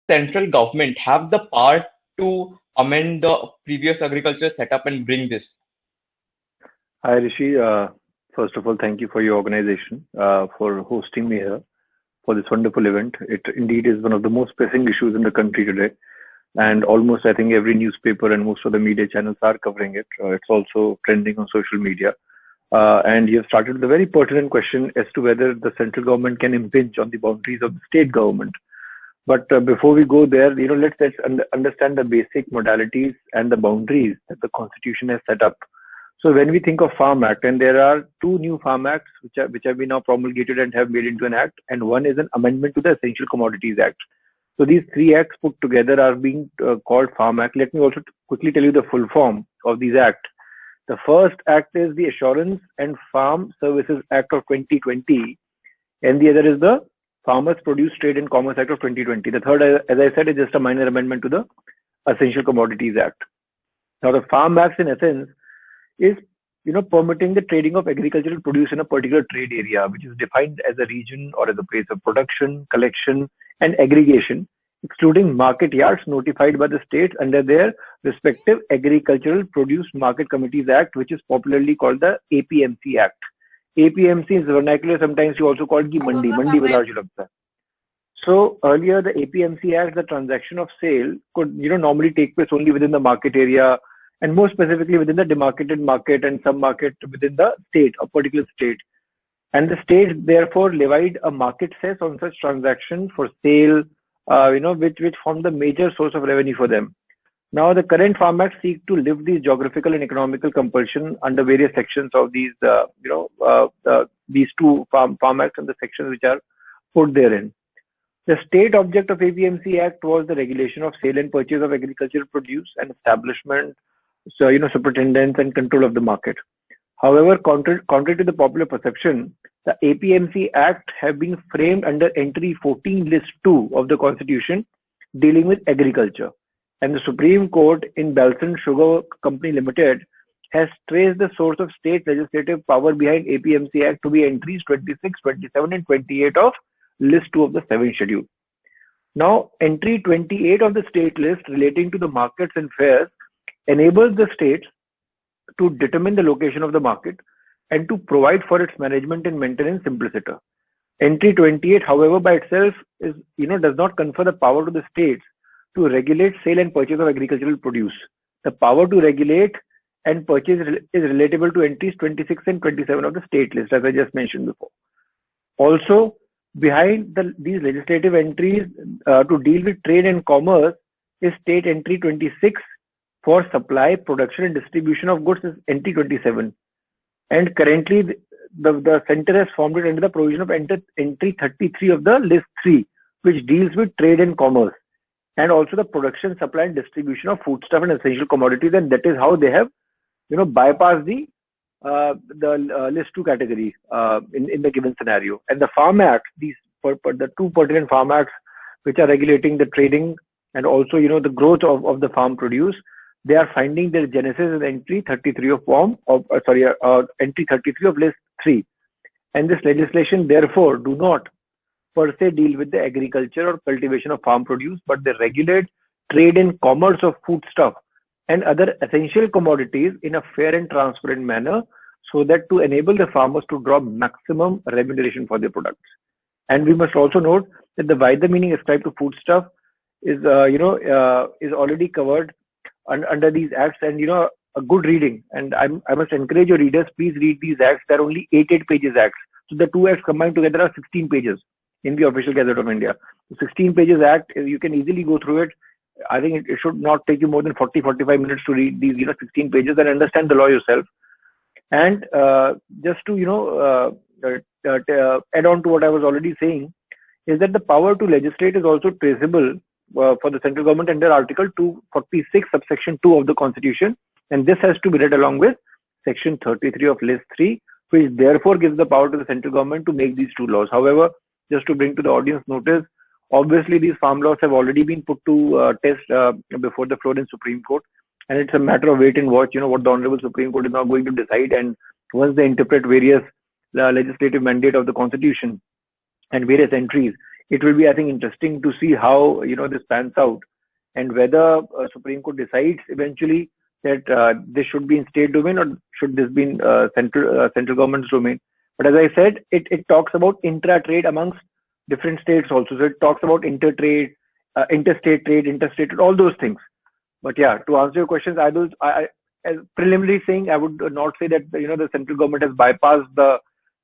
central government have the power to amend the previous agriculture setup and bring this? Hi, Rishi. First of all, thank you for your organization for hosting me here for this wonderful event. It indeed is one of the most pressing issues in the country today, and almost I think every newspaper and most of the media channels are covering it. It's also trending on social media. And you have started with a very pertinent question as to whether the central government can impinge on the boundaries of the state government. But before we go there, let's understand the basic modalities and the boundaries that the Constitution has set up. So when we think of Farm Act, and there are two new Farm Acts which have been now promulgated and have made into an act, and one is an amendment to the Essential Commodities Act. So these three acts put together are being called Farm Act. Let me also quickly tell you the full form of these acts. The first act is the Assurance and Farm Services Act of 2020, and the other is the Farmers Produce Trade and Commerce Act of 2020. The third, as I said, is just a minor amendment to the Essential Commodities Act. Now, the Farm Acts, in essence, is permitting the trading of agricultural produce in a particular trade area, which is defined as a region or as a place of production, collection, and aggregation, excluding market yards notified by the states under their respective Agricultural Produce Market Committees Act, which is popularly called the APMC Act. APMC is vernacular, sometimes you also call it the Mandi. Mandi bazar jo lagta hai. So earlier, the APMC Act, the transaction of sale could normally take place only within the market area, and more specifically within the demarcated market and some market within the state, a particular state. And the state therefore levied a market cess on such transactions for sale, which formed the major source of revenue for them. Now, the current Farm Act seek to lift these geographical and economical compulsion under various sections of these two farm Acts and the sections which are put therein. The state object of APMC Act was the regulation of sale and purchase of agricultural produce and establishment, superintendence and control of the market. However, contrary to the popular perception, the APMC Act have been framed under Entry 14 List 2 of the Constitution dealing with agriculture. And the Supreme Court in Balsan Sugar Company Limited has traced the source of state legislative power behind APMC Act to be entries 26, 27 and 28 of List 2 of the 7th Schedule. Now, Entry 28 of the state list relating to the markets and fairs enables the states to determine the location of the market and to provide for its management and maintenance simpliciter. Entry 28, however, by itself does not confer the power to the states to regulate sale and purchase of agricultural produce. The power to regulate and purchase is relatable to entries 26 and 27 of the state list, as I just mentioned before. Also, behind these legislative entries to deal with trade and commerce is State Entry 26 for supply, production and distribution of goods is Entry 27. And currently, the center has formed it under the provision of Entry 33 of the List 3, which deals with trade and commerce, and also the production, supply and distribution of foodstuff and essential commodities. And that is how they have, bypassed the List 2 category in the given scenario. And the Farm Act, the two pertinent Farm Acts, which are regulating the trading and also, the growth of the farm produce, they are finding their genesis in Entry 33 Entry 33 of List 3. And this legislation, therefore, do not per se deal with the agriculture or cultivation of farm produce, but they regulate trade and commerce of foodstuff and other essential commodities in a fair and transparent manner, so that to enable the farmers to draw maximum remuneration for their products. And we must also note that the wider meaning ascribed to foodstuff is already covered under these acts, and a good reading. And I must encourage your readers, please read these acts. They're only 8 pages acts. So the two acts combined together are 16 pages in the Official Gazette of India. The 16 pages act, you can easily go through it. I think it should not take you more than 40-45 minutes to read these 16 pages and understand the law yourself. And just to add on to what I was already saying, is that the power to legislate is also traceable for the central government under Article 246, subsection 2 of the Constitution, and this has to be read along with Section 33 of List 3, which therefore gives the power to the central government to make these two laws. However, just to bring to the audience notice, obviously these farm laws have already been put to test before the floor in Supreme Court, and it's a matter of wait and watch, what the Honorable Supreme Court is now going to decide. And once they interpret various legislative mandate of the Constitution and various entries, it will be, I think, interesting to see how this pans out, and whether Supreme Court decides eventually that this should be in state domain, or should this be in central government's domain. But as I said, it talks about intra-trade amongst different states also. So it talks about inter-trade, interstate trade, interstate trade, all those things. But yeah, to answer your questions, as preliminary saying, I would not say that the central government has bypassed the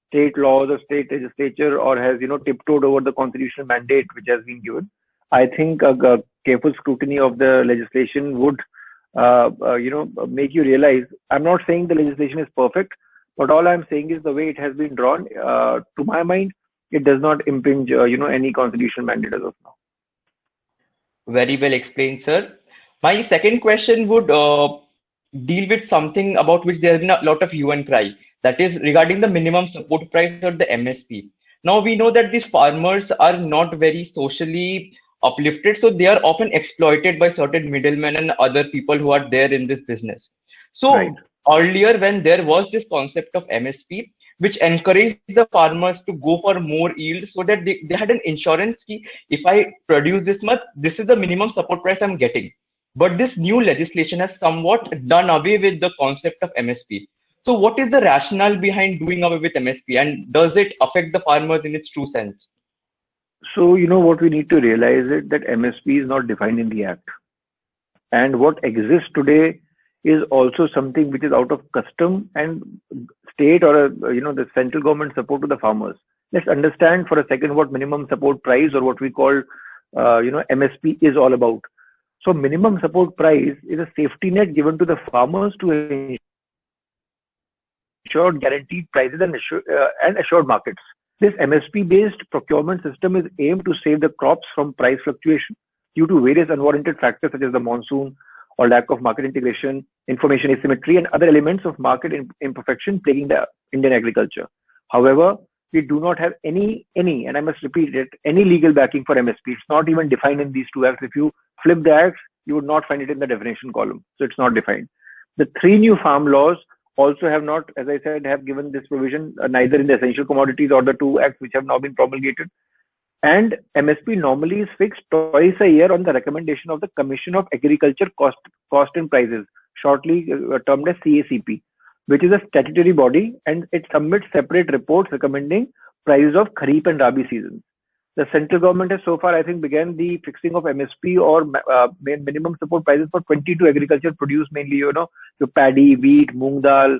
state laws or state legislature, or has tiptoed over the constitutional mandate which has been given. I think a careful scrutiny of the legislation would make you realize. I'm not saying the legislation is perfect, but all I'm saying is the way it has been drawn, to my mind, it does not impinge any constitutional mandate as of now. Very well explained, sir. My second question would deal with something about which there has been a lot of hue and cry, that is regarding the minimum support price, or the MSP. Now we know that these farmers are not very socially uplifted, so they are often exploited by certain middlemen and other people who are there in this business. Right. So earlier, when there was this concept of MSP, which encouraged the farmers to go for more yield, so that they had an insurance key. If I produce this much, this is the minimum support price I'm getting. But this new legislation has somewhat done away with the concept of MSP. So what is the rationale behind doing away with MSP, and does it affect the farmers in its true sense? So what we need to realize is that MSP is not defined in the Act, and what exists today is also something which is out of custom and state, or the central government support to the farmers. Let's understand for a second what minimum support price, or what we call MSP, is all about. So minimum support price is a safety net given to the farmers to ensure guaranteed prices and assured markets. This MSP-based procurement system is aimed to save the crops from price fluctuation due to various unwarranted factors such as the monsoon, or lack of market integration, information asymmetry, and other elements of market imperfection plaguing the Indian agriculture. However, we do not have any, and I must repeat it, any legal backing for MSP. It's not even defined in these two acts. If you flip the acts, you would not find it in the definition column. So it's not defined. The three new farm laws also have not, as I said, have given this provision, neither in the essential commodities or the two acts which have now been promulgated. And MSP normally is fixed twice a year on the recommendation of the Commission of Agriculture Cost and Prices, shortly termed as CACP, which is a statutory body, and it submits separate reports recommending prices of Kharif and Rabi seasons. The central government has so far, I think, began the fixing of MSP, or minimum support prices, for 22 agricultural produce, mainly your paddy, wheat, moong dal,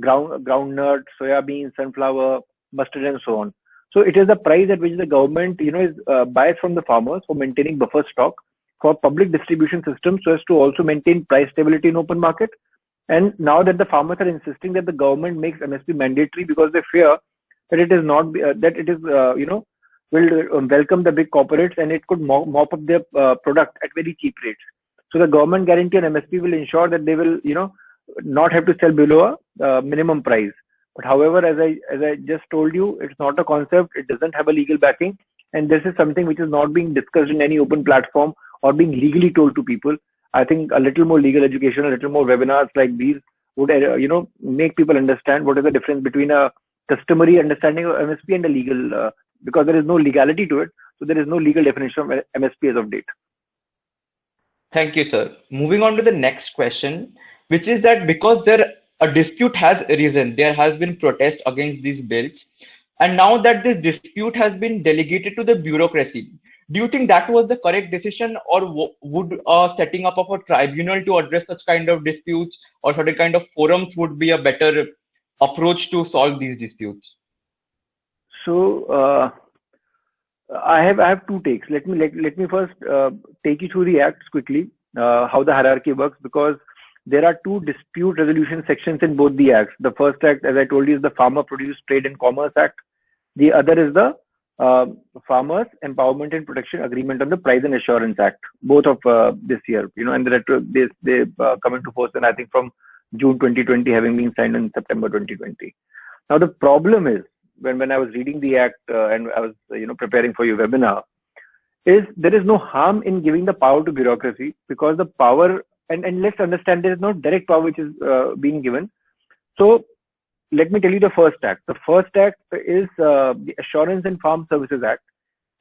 groundnut, soya bean, sunflower, mustard, and so on. So it is the price at which the government, is buys from the farmers for maintaining buffer stock for public distribution systems, so as to also maintain price stability in open market. And now that the farmers are insisting that the government makes MSP mandatory, because they fear that it is not that it is will welcome the big corporates, and it could mop up their product at very cheap rates. So the government guarantee on MSP will ensure that they will not have to sell below a minimum price. But however, as I just told you, it's not a concept. It doesn't have a legal backing, and this is something which is not being discussed in any open platform or being legally told to people. I think a little more legal education, a little more webinars like these would make people understand what is the difference between a customary understanding of MSP and a legal, because there is no legality to it, so there is no legal definition of MSP as of date. Thank you, sir. Moving on to the next question, which is that because a dispute has arisen, there has been protest against these bills, and now that this dispute has been delegated to the bureaucracy, do you think that was the correct decision, or would setting up of a tribunal to address such kind of disputes, or certain kind of forums, would be a better approach to solve these disputes? So I have two takes. Let me first take you through the acts quickly, how the hierarchy works, because there are two dispute resolution sections in both the acts. The first act, as I told you, is the Farmer Produce Trade and Commerce Act. The other is the Farmers Empowerment and Protection Agreement on the Price and Assurance Act, both of this year. And they come into force, and I think from June 2020, having been signed in September 2020. Now the problem is, when I was reading the act and I was preparing for your webinar, is there is no harm in giving the power to bureaucracy, because the power, and let's understand, there is no direct power which is being given. So let me tell you the first act. The first act is the Assurance and Farm Services Act.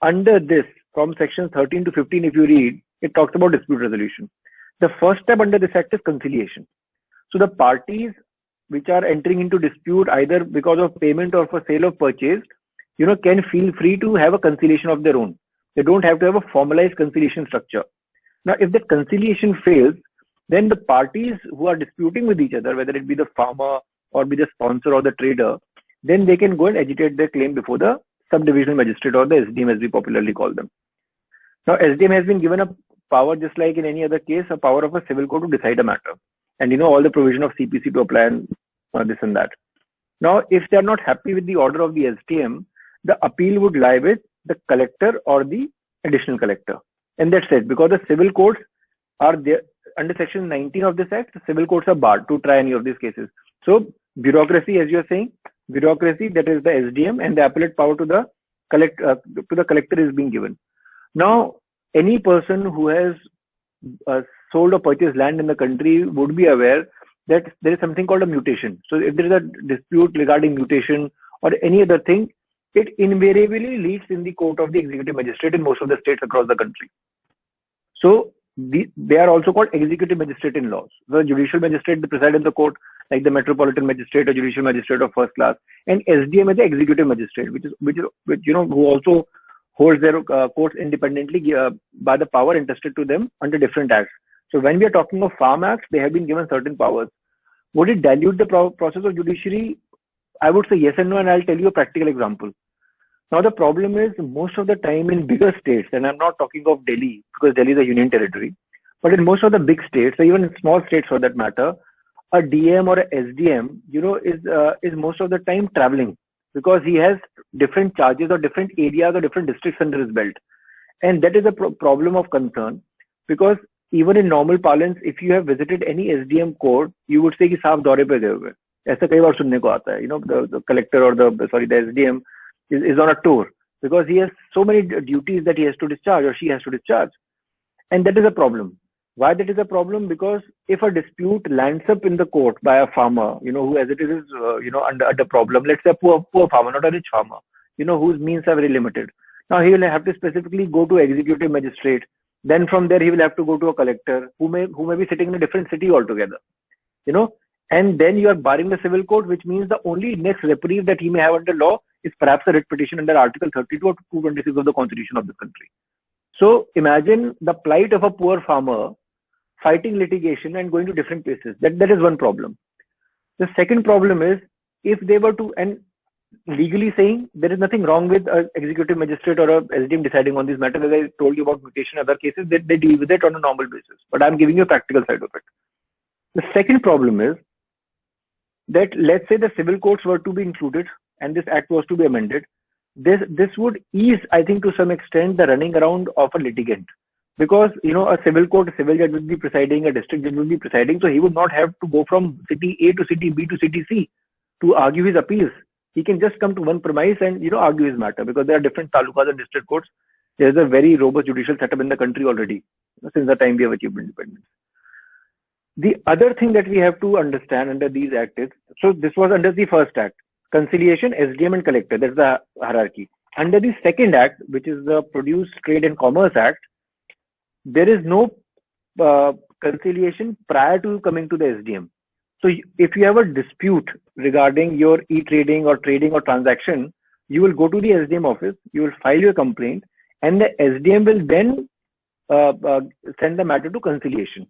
under this, from section 13 to 15, if you read, it talks about dispute resolution. The first step under this act is conciliation. So the parties which are entering into dispute either because of payment or for sale of purchase, can feel free to have a conciliation of their own. They don't have to have a formalized conciliation structure. Now, if that conciliation fails, then the parties who are disputing with each other, whether it be the farmer or be the sponsor or the trader, then they can go and agitate their claim before the subdivisional magistrate or the SDM, as we popularly call them. Now, SDM has been given a power, just like in any other case, a power of a civil court to decide a matter. And all the provision of CPC to apply and this and that. Now, if they are not happy with the order of the SDM, the appeal would lie with the collector or the additional collector. And that's it, because the civil courts are there under section 19 of this act. The civil courts are barred to try any of these cases. So bureaucracy, as you're saying, bureaucracy, that is the SDM, and the appellate power to the collector is being given. Now, any person who has sold or purchased land in the country would be aware that there is something called a mutation. So if there is a dispute regarding mutation or any other thing, it invariably leads in the court of the executive magistrate in most of the states across the country. So they are also called executive magistrate in laws. The judicial magistrate, they preside in the court, like the metropolitan magistrate or judicial magistrate of first class, and SDM is the executive magistrate, which who also holds their courts independently by the power entrusted to them under different acts. So when we are talking of farm acts, they have been given certain powers. Would it dilute the process of judiciary? I would say yes and no, and I'll tell you a practical example. Now, the problem is most of the time in bigger states, and I'm not talking of Delhi because Delhi is a union territory, but in most of the big states, or even in small states for that matter, a DM or a SDM, is most of the time traveling because he has different charges or different areas or different districts under his belt. And that is a problem of concern, because even in normal parlance, if you have visited any SDM court, you would say कि साहब दौरे पे गए हुए. ऐसा कई बार सुनने को आता है. The collector or the SDM is on a tour because he has so many duties that he has to discharge or she has to discharge. And that is a problem. Why that is a problem? Because if a dispute lands up in the court by a farmer, who as it is, under problem, let's say a poor farmer, not a rich farmer, whose means are very limited. Now he will have to specifically go to executive magistrate. Then from there he will have to go to a collector who may be sitting in a different city altogether, and then you are barring the civil court, which means the only next reprieve that he may have under law is perhaps a writ petition under Article 32 or 226 of the Constitution of the country. So imagine the plight of a poor farmer fighting litigation and going to different places. That is one problem. The second problem is, if they were to, and legally saying, there is nothing wrong with an executive magistrate or a SDM deciding on these matters. As I told you about mutation, other cases, they deal with it on a normal basis. But I'm giving you a practical side of it. The second problem is that, let's say the civil courts were to be included and this act was to be amended. This would ease, I think, to some extent, the running around of a litigant. Because, a civil court, a civil judge would be presiding, a district judge would be presiding. So he would not have to go from city A to city B to city C to argue his appeals. He can just come to one premise and, argue his matter, because there are different talukas and district courts. There's a very robust judicial setup in the country already, since the time we have achieved independence. The other thing that we have to understand under these acts is, so this was under the first act, conciliation, SDM and collector, that's the hierarchy. Under the second act, which is the Produce, Trade and Commerce Act, there is no conciliation prior to coming to the SDM. So if you have a dispute regarding your e-trading or trading or transaction, you will go to the SDM office, you will file your complaint, and the SDM will then send the matter to conciliation.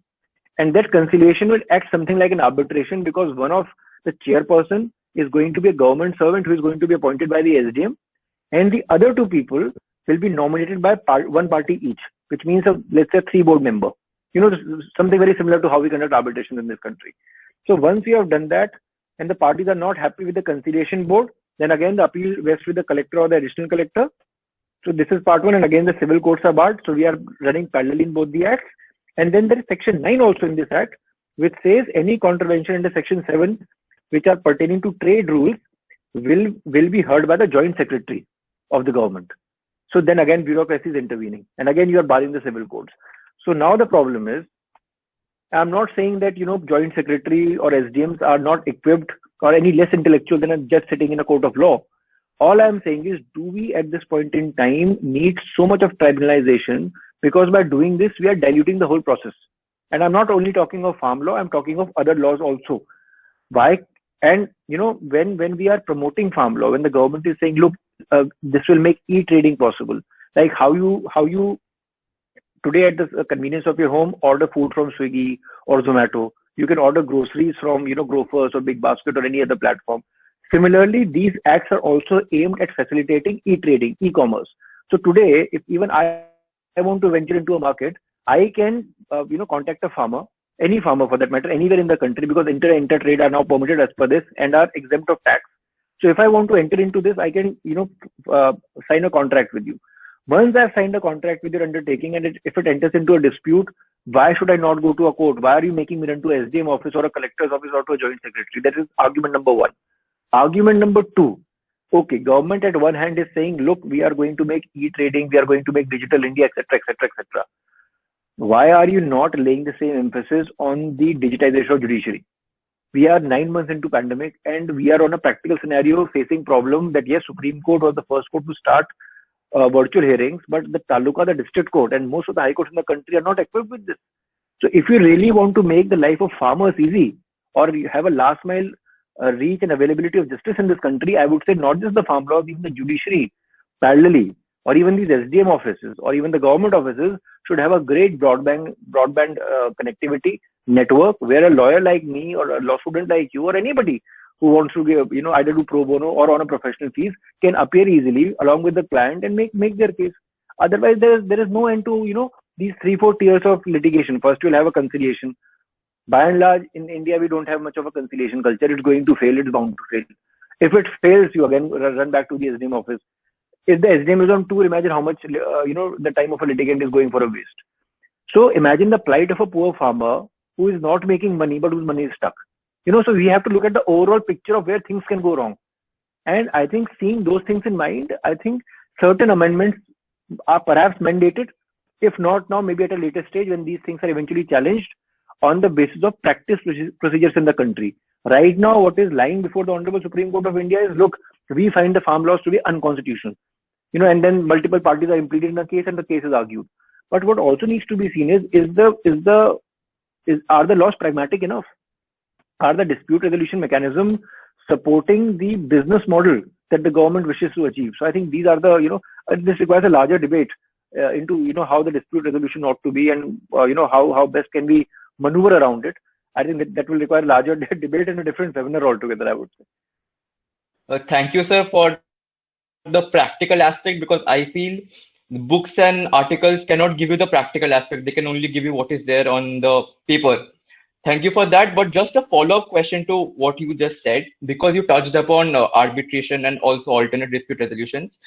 And that conciliation will act something like an arbitration, because one of the chairperson is going to be a government servant who is going to be appointed by the SDM, and the other two people will be nominated by one party each, which means let's say 3 board member. Something very similar to how we conduct arbitration in this country. So once you have done that and the parties are not happy with the conciliation board, then again the appeal rests with the collector or the additional collector. So this is part one, and again the civil courts are barred. So we are running parallel in both the acts. And then there is section 9 also in this act, which says any contravention under section 7 which are pertaining to trade rules will be heard by the joint secretary of the government. So then again bureaucracy is intervening, and again you are barring the civil courts. So now the problem is, I'm not saying that joint secretary or SDMs are not equipped or any less intellectual than a judge sitting in a court of law, All I'm saying is, do we at this point in time need so much of tribunalization? Because by doing this, we are diluting the whole process. And I'm not only talking of farm law, I'm talking of other laws also. Why? And when we are promoting farm law, when the government is saying, look, this will make e-trading possible, like how you today at the convenience of your home order food from Swiggy or Zomato. You can order groceries from Grofers or Big Basket or any other platform. Similarly, these acts are also aimed at facilitating e-trading, e-commerce. So today, if even I want to venture into a market, I can contact a farmer, any farmer for that matter, anywhere in the country, because inter trade are now permitted as per this and are exempt of tax. So if I want to enter into this, I can sign a contract with you. Once I've signed a contract with your undertaking, and if it enters into a dispute, why should I not go to a court? Why are you making me run to a SDM office or a collector's office or to a joint secretary? That is argument number one. Argument number two. Okay, government at one hand is saying, look, we are going to make e-trading, we are going to make digital India, etc., etc., etc. Why are you not laying the same emphasis on the digitization of judiciary? We are 9 months into pandemic, and we are on a practical scenario facing problem that yes, Supreme Court was the first court to start virtual hearings, but the taluka, the district court, and most of the high courts in the country are not equipped with this. So if you really want to make the life of farmers easy, or you have a last mile reach and availability of justice in this country, I would say not just the farm laws, even the judiciary parallelly, or even these SDM offices, or even the government offices should have a great broadband connectivity network where a lawyer like me or a law student like you or anybody who wants to give, either do pro bono or on a professional fees can appear easily along with the client and make their case. Otherwise, there is no end to these 3-4 tiers of litigation. First, you'll have a conciliation. By and large, in India, we don't have much of a conciliation culture. It's going to fail. It's bound to fail. If it fails, you again run back to the SDM office. If the SDM is on tour, imagine how much the time of a litigant is going for a waste. So imagine the plight of a poor farmer who is not making money but whose money is stuck. So we have to look at the overall picture of where things can go wrong. And I think seeing those things in mind, I think certain amendments are perhaps mandated. If not now, maybe at a later stage when these things are eventually challenged on the basis of practice procedures in the country. Right now, what is lying before the Honorable Supreme Court of India is, look, we find the farm laws to be unconstitutional. And then multiple parties are implicated in the case and the case is argued. But what also needs to be seen are the laws pragmatic enough? Are the dispute resolution mechanism supporting the business model that the government wishes to achieve? So I think these are this requires a larger debate into how the dispute resolution ought to be, and how best can we maneuver around it. I think that will require larger debate and a different seminar altogether, I would say. Thank you, sir, for the practical aspect, because I feel books and articles cannot give you the practical aspect. They can only give you what is there on the paper. Thank you for that. But just a follow-up question to what you just said, because you touched upon arbitration and also alternate dispute resolutions.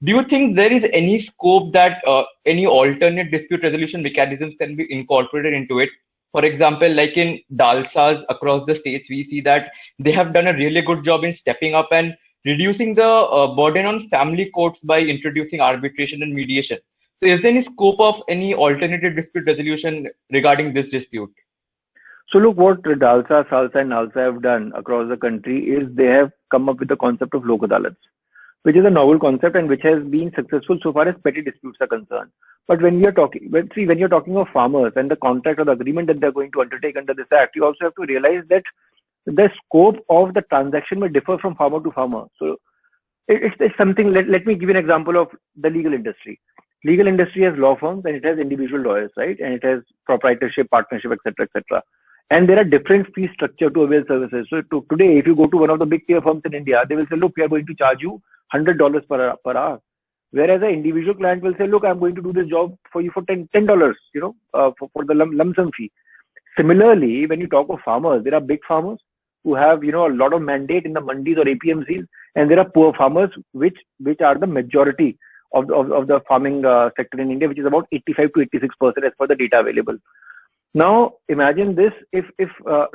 Do you think there is any scope that any alternate dispute resolution mechanisms can be incorporated into it? For example, like in DALSAs across the states, we see that they have done a really good job in stepping up and reducing the burden on family courts by introducing arbitration and mediation. So is there any scope of any alternative dispute resolution regarding this dispute? So look, what DALSA, SALSA and NALSA have done across the country is they have come up with the concept of Lok Adalats, which is a novel concept and which has been successful so far as petty disputes are concerned. But when you're talking of farmers and the contract or the agreement that they're going to undertake under this act, you also have to realize that the scope of the transaction may differ from farmer to farmer. So it's something. Let me give you an example of the legal industry. Legal industry has law firms and it has individual lawyers, right? And it has proprietorship, partnership, etc., etc. And there are different fee structure to avail services. So today, if you go to one of the big tier firms in India, they will say, look, we are going to charge you $100 per hour. Whereas an individual client will say, look, I'm going to do this job for you for $10, for the lump sum fee. Similarly, when you talk of farmers, there are big farmers who have, a lot of mandate in the mandis or APMCs, and there are poor farmers, which are the majority of the farming sector in India, which is about 85 to 86% as per the data available. Now, imagine this, if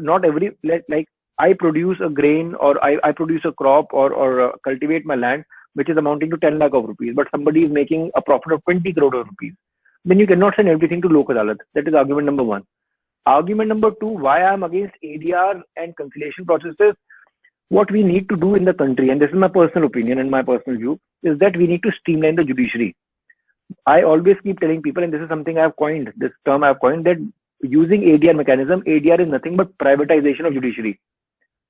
not every, like I produce a grain or I produce a crop or cultivate my land, which is amounting to 10 lakh of rupees, but somebody is making a profit of 20 crore of rupees, then you cannot send everything to Lok Adalat. That is argument number one. Argument number two, why I'm against ADR and conciliation processes. What we need to do in the country, and this is my personal opinion and my personal view, is that we need to streamline the judiciary. I always keep telling people, and this is something I've coined, this term I've coined, that using ADR mechanism, ADR is nothing but privatization of judiciary.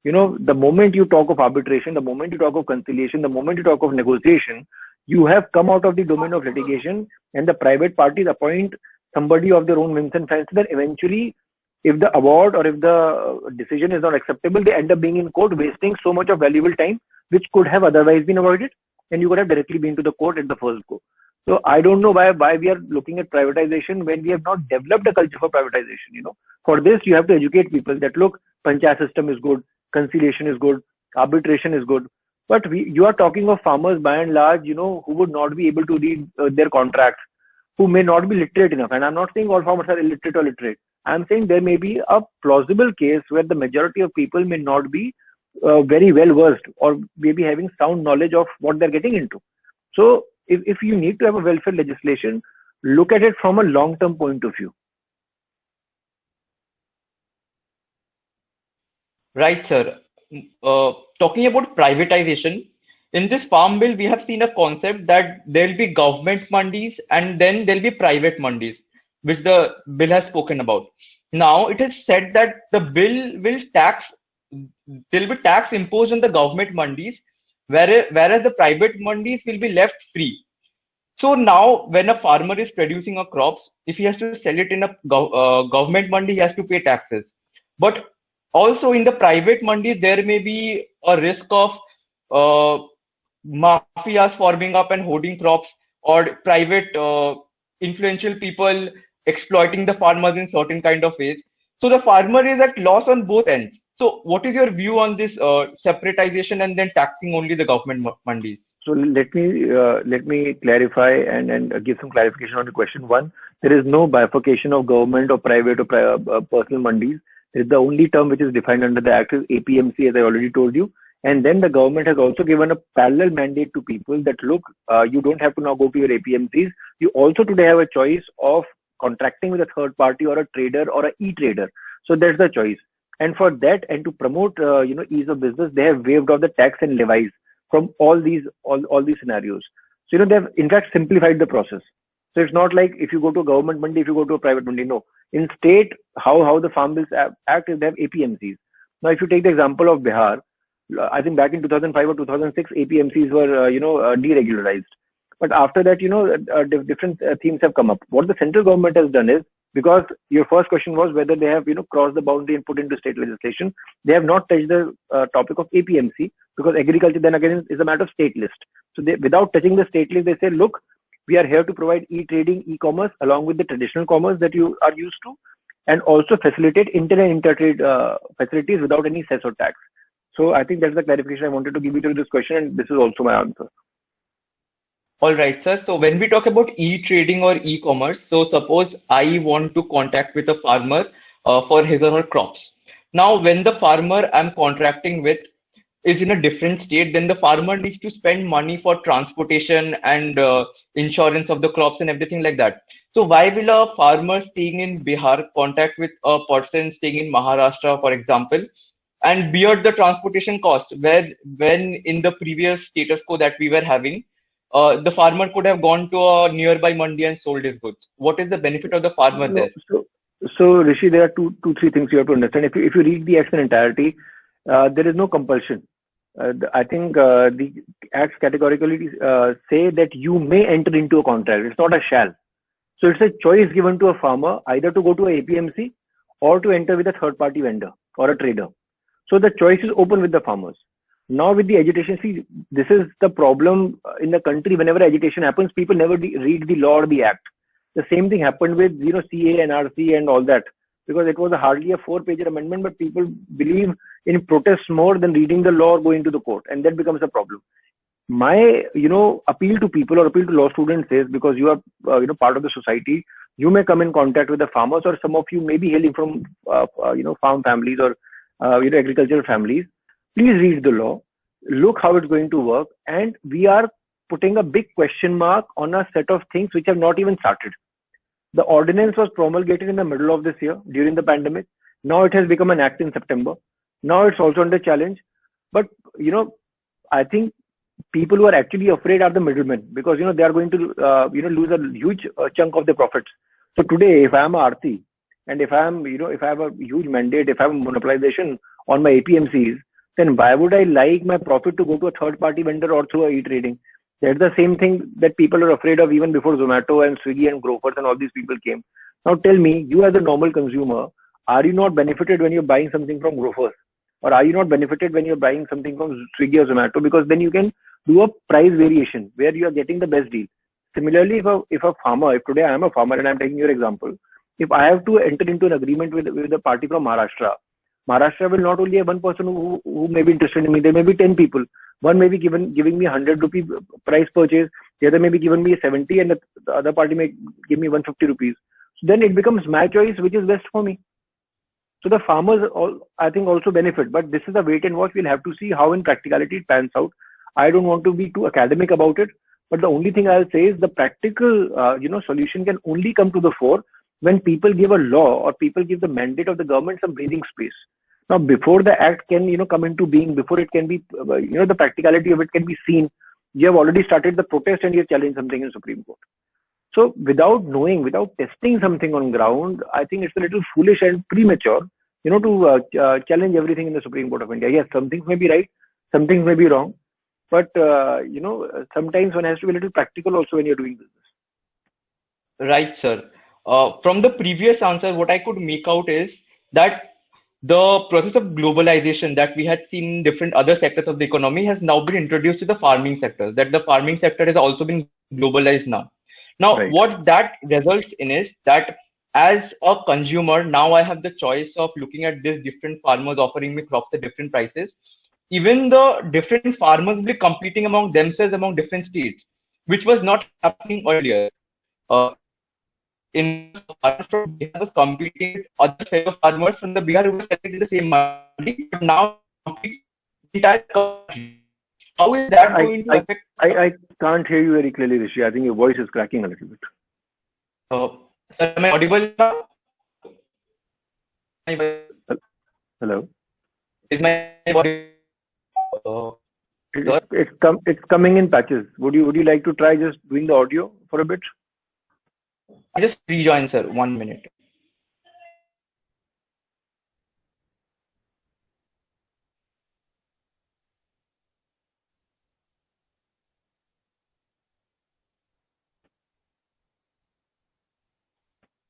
The moment you talk of arbitration, the moment you talk of conciliation, the moment you talk of negotiation, you have come out of the domain of litigation, and the private parties appoint somebody of their own whims and fancy. Then eventually, if the award or if the decision is not acceptable, they end up being in court, wasting so much of valuable time, which could have otherwise been avoided, and you could have directly been to the court at the first go. So I don't know why we are looking at privatization when we have not developed a culture for privatization. For this, you have to educate people that look, panchayat system is good, conciliation is good, arbitration is good. But you are talking of farmers by and large, who would not be able to read their contracts, who may not be literate enough. And I'm not saying all farmers are illiterate or literate. I'm saying there may be a plausible case where the majority of people may not be very well versed or maybe having sound knowledge of what they're getting into. So if you need to have a welfare legislation, look at it from a long-term point of view. Right, sir. Talking about privatization, in this farm bill, we have seen a concept that there'll be government mandis and then there'll be private mandis, which the bill has spoken about. Now, it is said that the bill will there'll be tax imposed on the government mandis, whereas the private mandis will be left free. So now, when a farmer is producing a crops, if he has to sell it in a government mandi, he has to pay taxes. But also in the private mandis, there may be a risk of mafias forming up and hoarding crops, or private influential people exploiting the farmers in certain kind of ways. So the farmer is at loss on both ends. So what is your view on this separatization and then taxing only the government mandis? So let me clarify and give some clarification on the question. One, there is no bifurcation of government or private or personal mandis. The only term which is defined under the act is APMC, as I already told you. And then the government has also given a parallel mandate to people that look, you don't have to now go to your APMCs. You also today have a choice of contracting with a third party or a trader or an e-trader. So that's the choice. And for that, and to promote ease of business, they have waived off the tax and levies from all these scenarios. So they have in fact simplified the process. So it's not like if you go to a government mandi, if you go to a private mandi. No. In state, how the farm bills act is they have APMCs. Now, if you take the example of Bihar, I think back in 2005 or 2006, APMCs were deregularized. But after that, different themes have come up. What the central government has done is, because your first question was whether they have crossed the boundary and put into state legislation, they have not touched the topic of APMC, because agriculture then again is a matter of state list. So without touching the state list, they say, look, we are here to provide e-trading, e-commerce along with the traditional commerce that you are used to, and also facilitate inter and inter-trade facilities without any cess or tax. So I think that's the clarification I wanted to give you to this question, and this is also my answer. All right, sir. So when we talk about e-trading or e-commerce, so suppose I want to contact with a farmer for his or her crops. Now, when the farmer I'm contracting with is in a different state, then the farmer needs to spend money for transportation and insurance of the crops and everything like that. So why will a farmer staying in Bihar contact with a person staying in Maharashtra, for example, and bear the transportation cost, when in the previous status quo that we were having, the farmer could have gone to a nearby mandi and sold his goods? What is the benefit of the farmer there? So Rishi, there are three things you have to understand. If you read the acts in entirety, there is no compulsion. I think the acts categorically say that you may enter into a contract. It's not a shall. So it's a choice given to a farmer either to go to a APMC or to enter with a third party vendor or a trader. So the choice is open with the farmers. Now with the agitation, see, this is the problem in the country. Whenever agitation happens, people never read the law or the act. The same thing happened with CA and RC and all that, because it was hardly a 4-page amendment, but people believe in protests more than reading the law or going to the court, and that becomes a problem. My appeal to people or appeal to law students is, because you are part of the society, you may come in contact with the farmers, or some of you may be hailing from farm families or agricultural families. Please read the law, look how it's going to work, and we are putting a big question mark on a set of things which have not even started. The ordinance was promulgated in the middle of this year during the pandemic. Now it has become an act in September. Now it's also under challenge. But I think people who are actually afraid are the middlemen, because they are going to lose a huge chunk of their profits. So today, if I am a Aarti, and if I have a huge mandate, if I have monopolization on my APMCs, then why would I like my profit to go to a third party vendor or through a e-trading? That's the same thing that people are afraid of even before Zomato and Swiggy and Grofers and all these people came. Now tell me, you as a normal consumer, are you not benefited when you're buying something from Grofers? Or are you not benefited when you're buying something from Swiggy or Zomato? Because then you can do a price variation where you are getting the best deal. Similarly, if a farmer, if today I am a farmer and I'm taking your example, if I have to enter into an agreement with a party from Maharashtra, Maharashtra will not only have one person who may be interested in me, there may be 10 people. One may be giving me 100 rupee price purchase, the other may be giving me 70, and the other party may give me 150 rupees. So then it becomes my choice, which is best for me. So the farmers, I think, also benefit. But this is a wait and watch. We'll have to see how in practicality it pans out. I don't want to be too academic about it, but the only thing I'll say is the practical, solution can only come to the fore when people give a law or people give the mandate of the government some breathing space. Now, before the act can, come into being, before it can be, the practicality of it can be seen, you have already started the protest and you have challenged something in Supreme Court. So without knowing, without testing something on ground, I think it's a little foolish and premature, to challenge everything in the Supreme Court of India. Yes, some things may be right, some things may be wrong, but sometimes one has to be a little practical also when you're doing business. Right, sir. From the previous answer, what I could make out is that the process of globalization that we had seen in different other sectors of the economy has now been introduced to the farming sector, that the farming sector has also been globalized now. Now, Right. what that results in is that as a consumer, now I have the choice of looking at these different farmers offering me crops at different prices. Even the different farmers will be competing among themselves among different states, which was not happening earlier. In farmers from Bihar was competing with other fellow farmers from the Bihar who were selling in the same mandi, but now compete the entire country. How is that I, going to I, affect? I can't hear you very clearly, Rishi. I think your voice is cracking a little bit. Uh, Sir, am I audible now? Hello? Is my audible? Uh, Sir, It's coming in patches. Would you like to try just doing the audio for a bit? I just rejoin, sir. 1 minute.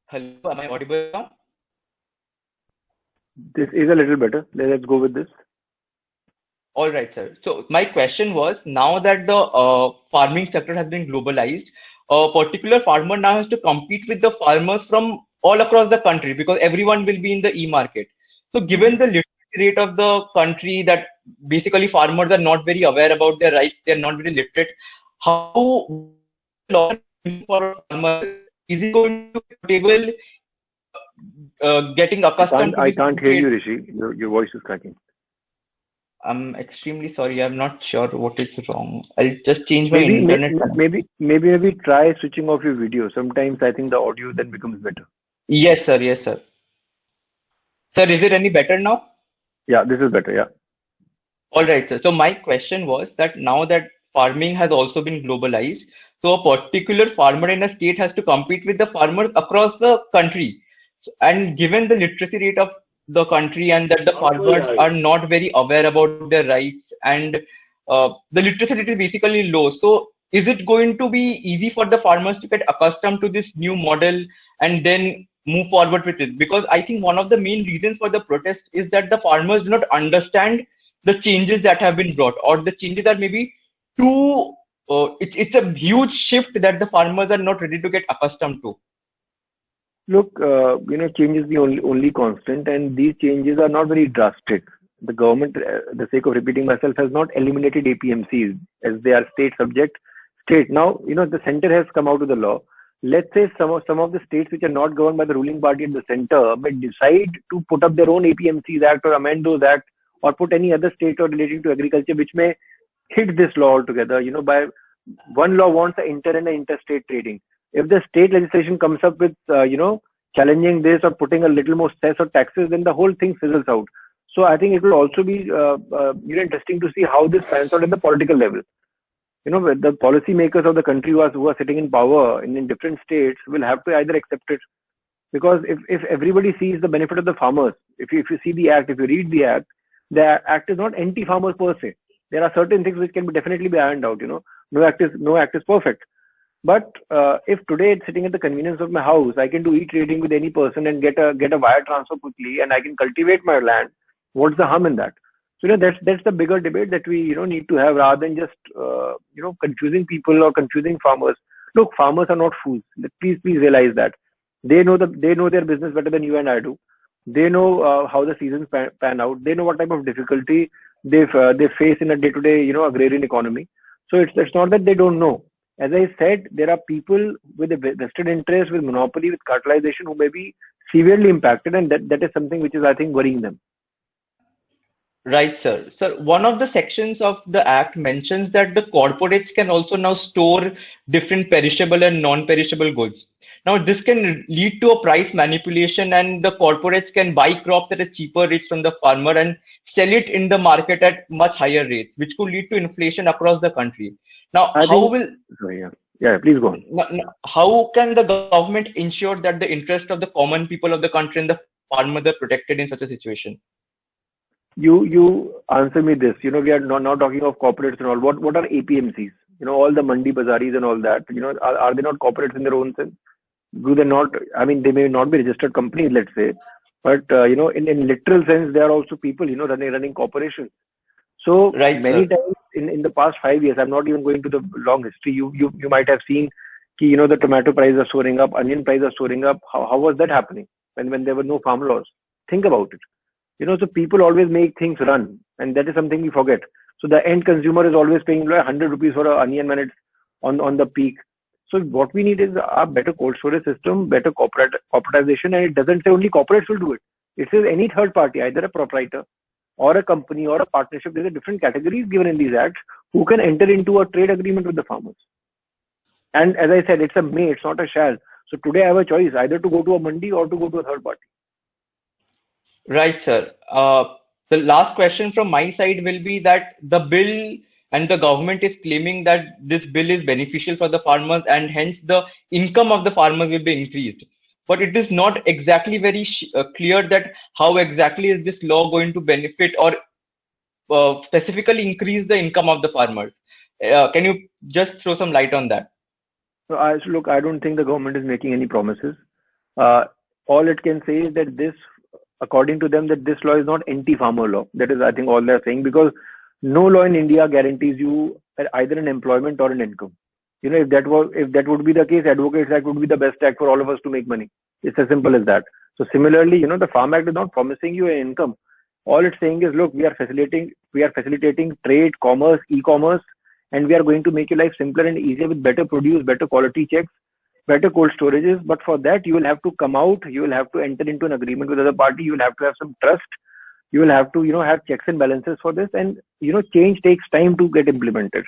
Hello, am I audible now? This is a little better. Let's go with this. All right, sir. So my question was, now that the farming sector has been globalized, a particular farmer now has to compete with the farmers from all across the country because everyone will be in the e-market. So given the literacy rate of the country, that basically farmers are not very aware about their rights, they're not very literate, how long for a farmer is he going to be able getting accustomed to I this can't new hear you, trade? Rishi. Your voice is cracking. I'm extremely sorry. I'm not sure what is wrong. I'll just change my Maybe internet. maybe try switching off your video. Sometimes I think the audio then becomes better. Yes, sir. Yes, sir. Sir, is it any better now? Yeah, this is better. Yeah. All right, sir. So my question was that now that farming has also been globalized, so a particular farmer in a state has to compete with the farmers across the country. And given the literacy rate of the country and that the farmers are not very aware about their rights and the literacy rate is basically low. So is it going to be easy for the farmers to get accustomed to this new model and then move forward with it? Because I think one of the main reasons for the protest is that the farmers do not understand the changes that have been brought, or the changes are maybe too it's a huge shift that the farmers are not ready to get accustomed to. Look, change is the only constant, and these changes are not very drastic. The government, the sake of repeating myself, has not eliminated APMCs as they are state subject. State now, the center has come out with the law. Let's say some of the states which are not governed by the ruling party at the center may decide to put up their own APMCs Act or amend those Act or put any other state or relating to agriculture which may hit this law altogether. By one law wants the inter and the interstate trading. If the state legislation comes up with challenging this or putting a little more cess or taxes, then the whole thing fizzles out. So I think it will also be interesting to see how this pans out at the political level. The policymakers of the country who are sitting in power in different states will have to either accept it, because if everybody sees the benefit of the farmers, if you see the act, if you read the act is not anti-farmers per se. There are certain things which can be definitely be ironed out. No act is perfect. But if today it's sitting at the convenience of my house, I can do e-trading with any person and get a wire transfer quickly, and I can cultivate my land. What's the harm in that? So that's the bigger debate that we need to have, rather than just confusing people or confusing farmers. Look, farmers are not fools. Please realize that they know their business better than you and I do. They know how the seasons pan out. They know what type of difficulty they face in a day-to-day agrarian economy. So it's not that they don't know. As I said, there are people with a vested interest, with monopoly, with cartelization, who may be severely impacted, and that is something which is, I think, worrying them. Right, sir. Sir, one of the sections of the Act mentions that the corporates can also now store different perishable and non-perishable goods. Now, this can lead to a price manipulation, and the corporates can buy crops at a cheaper rate from the farmer and sell it in the market at much higher rates, which could lead to inflation across the country. Now, Please go on. How can the government ensure that the interest of the common people of the country and the farmers are protected in such a situation? You answer me this. We are not talking of corporates and all. What are APMCs? All the mandi bazaris and all that. Are they not corporates in their own sense? Do they not? I mean, they may not be registered companies, let's say, but in literal sense, they are also people, running corporations. So right, many times in the past 5 years, I'm not even going to the long history. You might have seen, the tomato prices are soaring up, onion prices are soaring up. How was that happening when there were no farm laws? Think about it. So people always make things run, and that is something we forget. So the end consumer is always paying 100 rupees for an onion when it's on the peak. So what we need is a better cold storage system, better corporatization, and it doesn't say only corporates will do it. It says any third party, either a proprietor or a company or a partnership. There are different categories given in these acts who can enter into a trade agreement with the farmers. And as I said, it's a may, it's not a shall. So today I have a choice either to go to a mandi or to go to a third party. Right, sir. The last question from my side will be that the bill and the government is claiming that this bill is beneficial for the farmers and hence the income of the farmers will be increased. But it is not exactly very clear that how exactly is this law going to benefit or specifically increase the income of the farmers. Can you just throw some light on that? So I don't think the government is making any promises. All it can say is that this, according to them, that this law is not anti-farmer law. That is, I think, all they're saying, because no law in India guarantees you either an employment or an income. If that would be the case, Advocates Act would be the best act for all of us to make money. It's as simple as that. So similarly, the Farm Act is not promising you an income. All it's saying is, look, we are facilitating trade, commerce, e-commerce, and we are going to make your life simpler and easier with better produce, better quality checks, better cold storages. But for that, you will have to come out, you will have to enter into an agreement with other party, you will have to have some trust, you will have to, have checks and balances for this, and, change takes time to get implemented.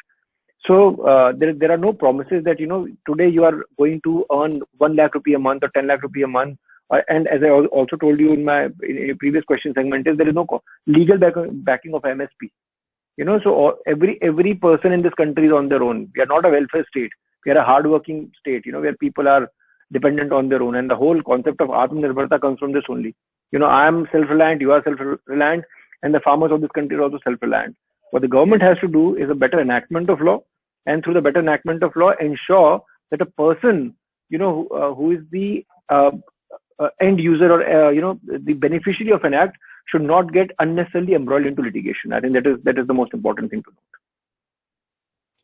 So there are no promises that, today you are going to earn 1 lakh rupee a month or 10 lakh rupee a month. And as I also told you in a previous question segment, is there is no legal backing of MSP. So every person in this country is on their own. We are not a welfare state. We are a hardworking state, where people are dependent on their own. And the whole concept of Atmanirbharta comes from this only. I am self-reliant, you are self-reliant, and the farmers of this country are also self-reliant. What the government has to do is a better enactment of law, and through the better enactment of law, ensure that a person, who is the end user or the beneficiary of an act should not get unnecessarily embroiled into litigation. I think that is the most important thing to note.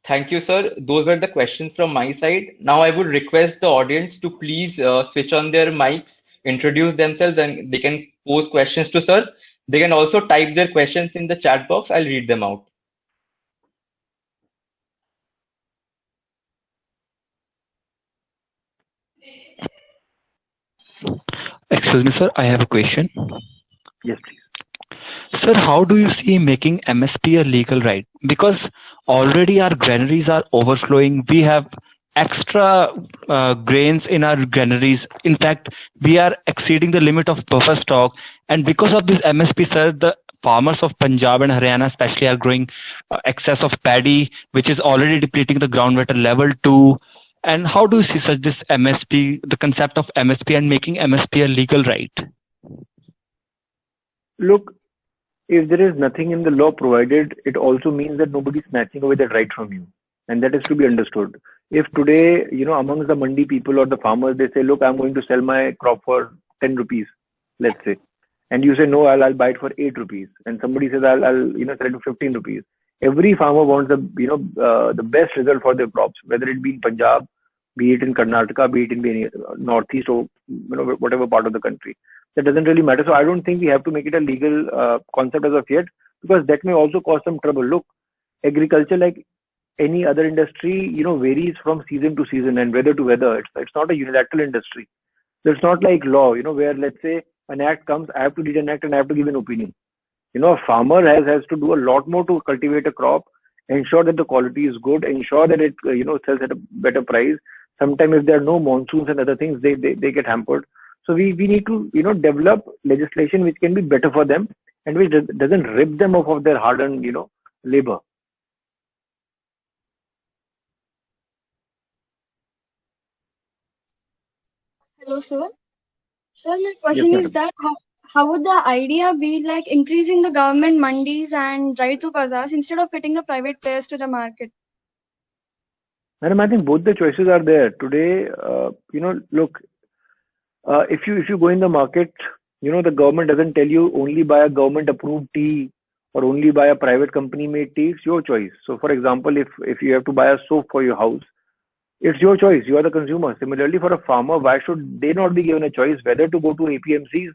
Thank you, sir. Those were the questions from my side. Now I would request the audience to please switch on their mics, introduce themselves, and they can pose questions to sir. They can also type their questions in the chat box. I'll read them out. Excuse me, sir. I have a question. Yes, please. Sir, how do you see making MSP a legal right? Because already our granaries are overflowing. We have extra grains in our granaries. In fact, we are exceeding the limit of buffer stock. And because of this MSP, sir, the farmers of Punjab and Haryana especially are growing excess of paddy, which is already depleting the groundwater level too. And how do you see such this MSP, the concept of MSP and making MSP a legal right? Look, if there is nothing in the law provided, it also means that nobody is snatching away that right from you. And that is to be understood. If today, amongst the mandi people or the farmers, they say, look, I'm going to sell my crop for 10 rupees, let's say. And you say, no, I'll buy it for 8 rupees. And somebody says, I'll sell it for 15 rupees. Every farmer wants the best result for their crops, whether it be in Punjab, be it in Karnataka, be it in the northeast or, whatever part of the country. That doesn't really matter. So I don't think we have to make it a legal concept as of yet, because that may also cause some trouble. Look, agriculture, like any other industry, varies from season to season and weather to weather. It's not a unilateral industry. So it's not like law, where let's say an act comes, I have to read an act and I have to give an opinion. A farmer has to do a lot more to cultivate a crop, ensure that the quality is good, ensure that it sells at a better price. Sometimes if there are no monsoons and other things, they get hampered. So we need to develop legislation which can be better for them and which doesn't rip them off of their hard-earned labor. Hello, sir. Sir, my question is that how would the idea be like increasing the government mandis and right to bazaars instead of getting the private players to the market? Madam, I think both the choices are there today. Look, if you go in the market, the government doesn't tell you only buy a government approved tea or only buy a private company made tea. It's your choice. So for example, if you have to buy a soap for your house, it's your choice. You are the consumer. Similarly, for a farmer, why should they not be given a choice whether to go to APMCs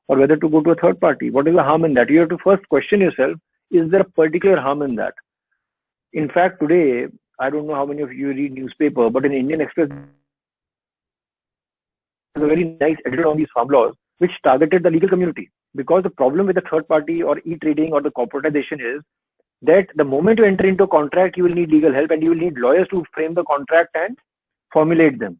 or whether to go to a third party? What is the harm in that? You have to first question yourself, is there a particular harm in that? In fact, today, I don't know how many of you read newspaper, but in Indian Express, there's a very nice editor on these farm laws, which targeted the legal community. Because the problem with the third party or e-trading or the corporatization is that the moment you enter into a contract, you will need legal help and you will need lawyers to frame the contract and formulate them.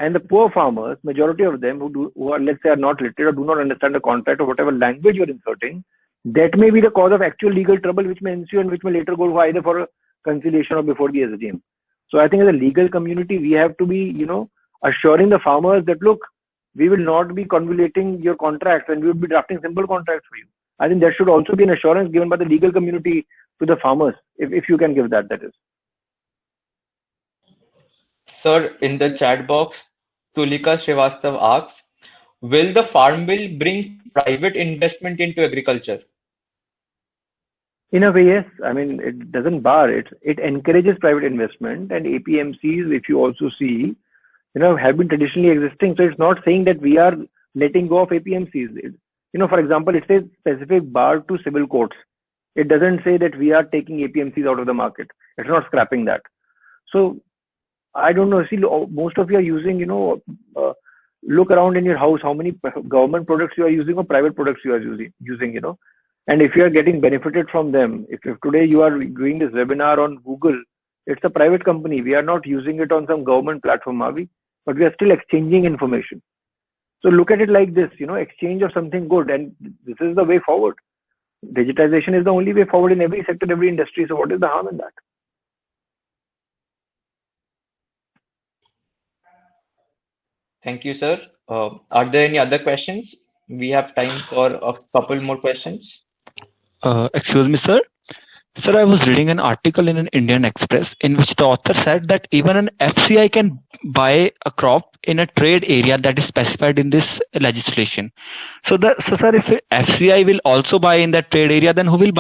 And the poor farmers, majority of them who are, let's say, are not literate or do not understand the contract or whatever language you're inserting, that may be the cause of actual legal trouble which may ensue and which may later go either for a conciliation or before the SDM. So I think as a legal community, we have to be, assuring the farmers that, look, we will not be convoluting your contracts and we will be drafting simple contracts for you. I think there should also be an assurance given by the legal community to the farmers, if you can give that is. Sir, in the chat box, Tulika Srivastav asks, will the farm bill bring private investment into agriculture? In a way, yes. I mean, it doesn't bar it. It encourages private investment, and APMCs, if you also see, have been traditionally existing. So it's not saying that we are letting go of APMCs. For example, it says specific bar to civil courts. It doesn't say that we are taking APMCs out of the market. It's not scrapping that. So I don't know. See, most of you are using, look around in your house, how many government products you are using or private products you are using, And if you are getting benefited from them, if today you are doing this webinar on Google, it's a private company. We are not using it on some government platform, are we? But we are still exchanging information. So look at it like this, exchange of something good. And this is the way forward. Digitization is the only way forward in every sector, every industry. So what is the harm in that? Thank you, sir. Are there any other questions? We have time for a couple more questions. Excuse me, sir. Sir, I was reading an article in an Indian Express in which the author said that even an FCI can buy a crop in a trade area that is specified in this legislation. So sir, if FCI will also buy in that trade area, then who will buy?